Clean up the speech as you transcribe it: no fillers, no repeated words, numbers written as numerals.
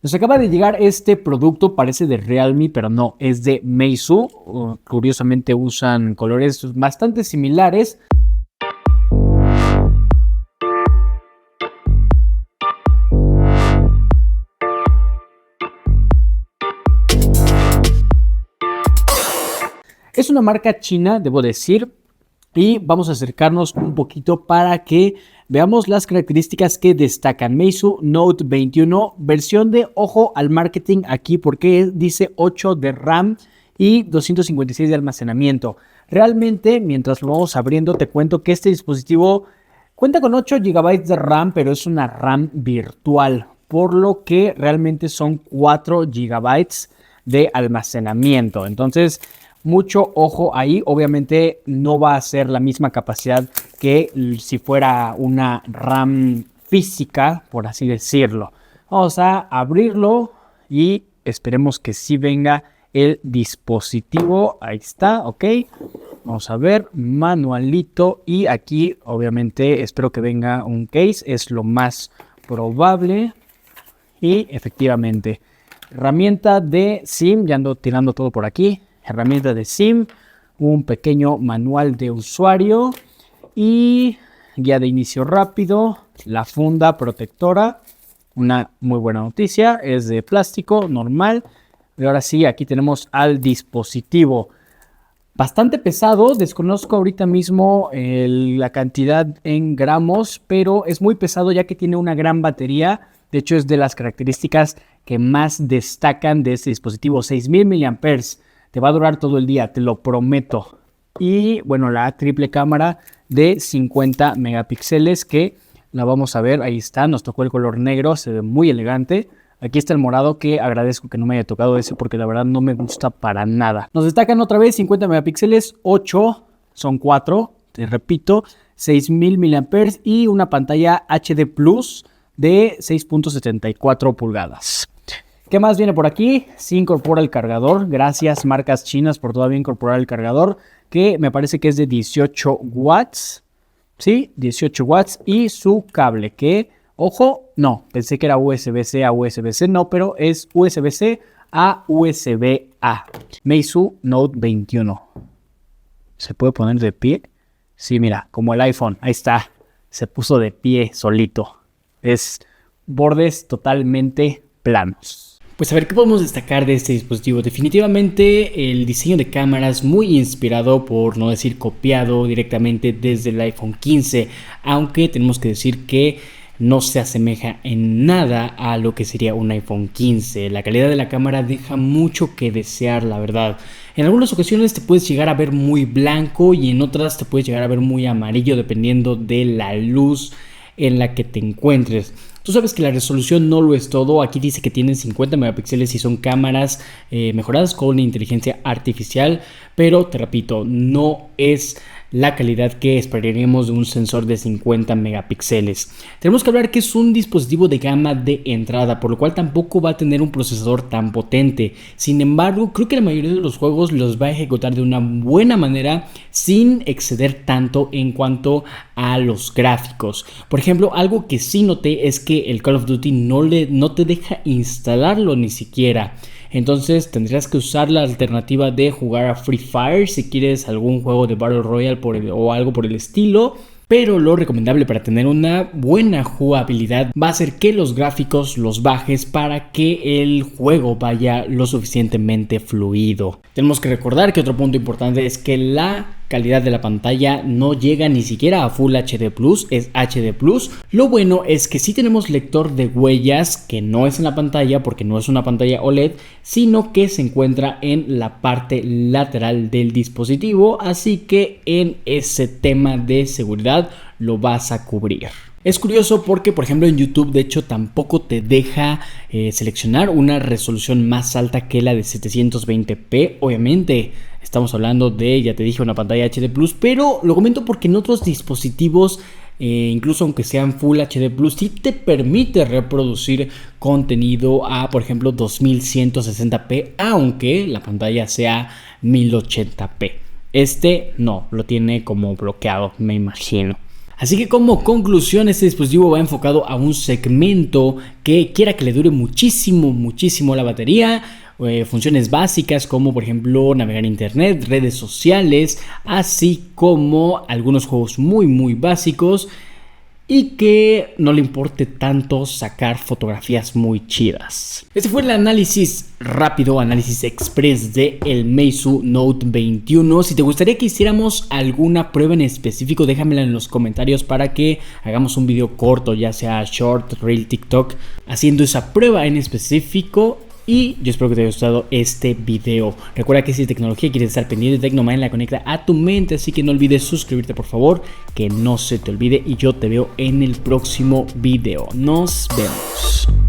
Nos acaba de llegar este producto, parece de Realme, pero no, es de Meizu. Curiosamente usan colores bastante similares. Es una marca china, debo decir, y vamos a acercarnos un poquito para que veamos las características que destacan. Meizu Note 21, versión de ojo al marketing aquí porque dice 8 de RAM y 256 de almacenamiento. Realmente, mientras lo vamos abriendo, te cuento que este dispositivo cuenta con 8 GB de RAM, pero es una RAM virtual, por lo que realmente son 4 GB de almacenamiento. Entonces, mucho ojo ahí. Obviamente no va a ser la misma capacidad que si fuera una RAM física, por así decirlo. Vamos a abrirlo y esperemos que sí venga el dispositivo. Ahí está, ok. Vamos a ver, manualito, y aquí obviamente espero que venga un case, es lo más probable. Y efectivamente, herramienta de SIM, ya ando tirando todo por aquí. Herramienta de SIM, un pequeño manual de usuario y guía de inicio rápido, la funda protectora, una muy buena noticia, es de plástico normal. Y ahora sí, aquí tenemos al dispositivo. Bastante pesado, desconozco ahorita mismo la cantidad en gramos, pero es muy pesado ya que tiene una gran batería. De hecho, es de las características que más destacan de este dispositivo, 6000 mAh. Te va a durar todo el día, te lo prometo. Y bueno, la triple cámara de 50 megapíxeles que la vamos a ver. Ahí está, nos tocó el color negro, se ve muy elegante. Aquí está el morado, que agradezco que no me haya tocado ese porque la verdad no me gusta para nada. Nos destacan otra vez 50 megapíxeles, 8, son 4, te repito, 6000 mAh y una pantalla HD Plus de 6.74 pulgadas. ¿Qué más viene por aquí? Sí incorpora el cargador. Gracias, marcas chinas, por todavía incorporar el cargador, que me parece que es de 18 watts. Sí, 18 watts. Y su cable, que, ojo, no, pensé que era USB-C a USB-C, no, pero es USB-C a USB-A. Meizu Note 21. ¿Se puede poner de pie? Sí, mira, como el iPhone. Ahí está. Se puso de pie solito. Es bordes totalmente planos. Pues a ver, ¿qué podemos destacar de este dispositivo? Definitivamente el diseño de cámaras muy inspirado, por no decir copiado directamente desde el iPhone 15, aunque tenemos que decir que no se asemeja en nada a lo que sería un iPhone 15. La calidad de la cámara deja mucho que desear, la verdad. En algunas ocasiones te puedes llegar a ver muy blanco y en otras te puedes llegar a ver muy amarillo dependiendo de la luz en la que te encuentres. Tú sabes que la resolución no lo es todo. Aquí dice que tienen 50 megapíxeles y son cámaras mejoradas con inteligencia artificial, pero te repito, no es la calidad que esperaríamos de un sensor de 50 megapíxeles. Tenemos que hablar que es un dispositivo de gama de entrada, por lo cual tampoco va a tener un procesador tan potente. Sin embargo, creo que la mayoría de los juegos los va a ejecutar de una buena manera sin exceder tanto en cuanto a los gráficos. Por ejemplo, algo que sí noté es que el Call of Duty no te deja instalarlo ni siquiera. Entonces tendrías que usar la alternativa de jugar a Free Fire si quieres algún juego de Battle Royale o algo por el estilo. Pero lo recomendable para tener una buena jugabilidad va a ser que los gráficos los bajes para que el juego vaya lo suficientemente fluido. Tenemos que recordar que otro punto importante es que la calidad de la pantalla no llega ni siquiera a Full HD+, es HD+. Lo bueno es que sí tenemos lector de huellas, que no es en la pantalla porque no es una pantalla OLED, sino que se encuentra en la parte lateral del dispositivo, así que en ese tema de seguridad lo vas a cubrir. Es curioso porque, por ejemplo, en YouTube de hecho tampoco te deja seleccionar una resolución más alta que la de 720p. Obviamente estamos hablando de, ya te dije, una pantalla HD+, pero lo comento porque en otros dispositivos, incluso aunque sean Full HD+, sí te permite reproducir contenido a, por ejemplo, 2160p, aunque la pantalla sea 1080p. Este no, lo tiene como bloqueado, me imagino. Así que como conclusión, este dispositivo va enfocado a un segmento que quiera que le dure muchísimo la batería. Funciones básicas como por ejemplo navegar en internet, redes sociales, así como algunos juegos muy básicos, y que no le importe tanto sacar fotografías muy chidas. Este fue el análisis rápido, análisis express de el Meizu Note 21. Si te gustaría que hiciéramos alguna prueba en específico, déjamela en los comentarios para que hagamos un video corto, ya sea short, reel, TikTok, haciendo esa prueba en específico. Y yo espero que te haya gustado este video. Recuerda que si es tecnología quieres estar pendiente, Tecnoman la conecta a tu mente, así que no olvides suscribirte por favor, que no se te olvide, y yo te veo en el próximo video. Nos vemos.